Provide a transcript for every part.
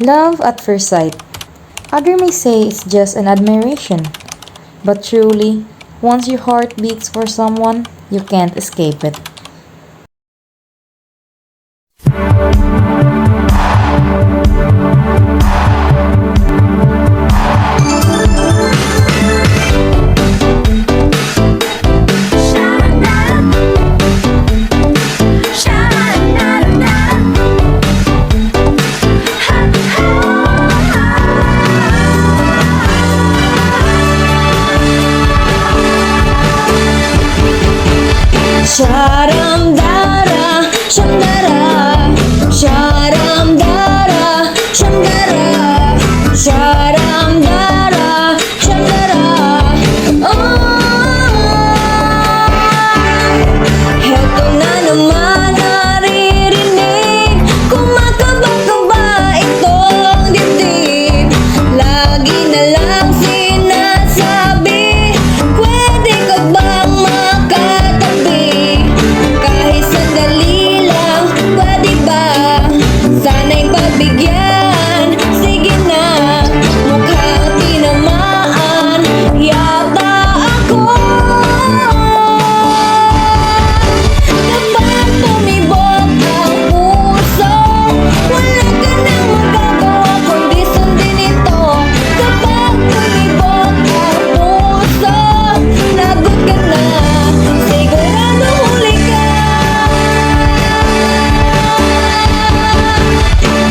Love at first sight. Others may say it's just an admiration. But truly, once your heart beats for someone, you can't escape it. Sharam dara, shandara, sharam dara, shandara, sharam dara, shandara. Oh, heto na naman naririnig, kumakaba-kaba itong dibdib. Lagi na lang sinasabi, pwede ka bang makatabi? Kahit sandali lang, pwede ba? Sana'y pagbigyan, sige na. Mukhang tinamaan yata ako. Kapag tumibok ang puso, wala ka nang magagawa kundi sundin ito. Kapag tumibok ang puso, lagot ka na, sigurado huli ka.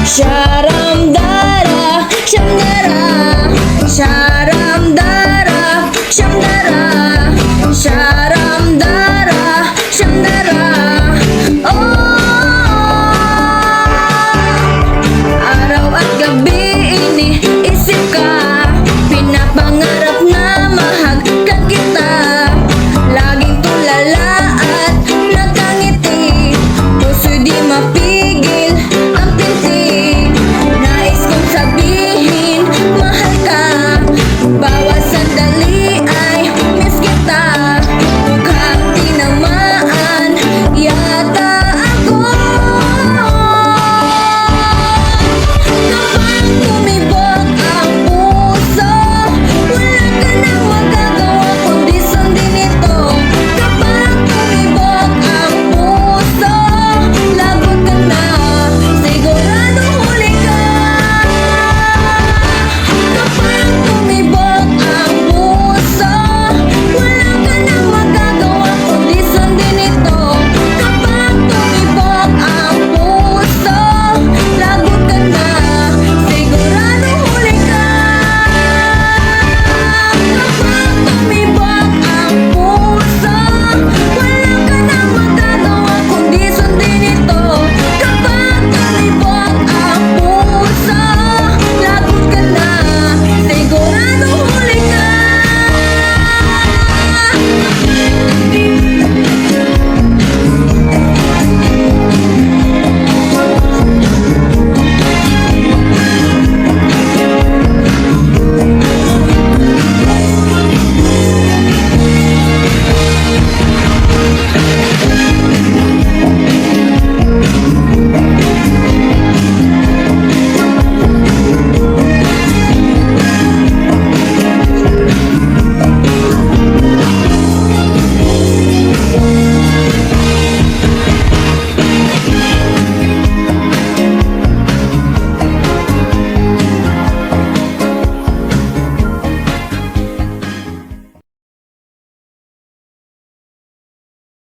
Shut up.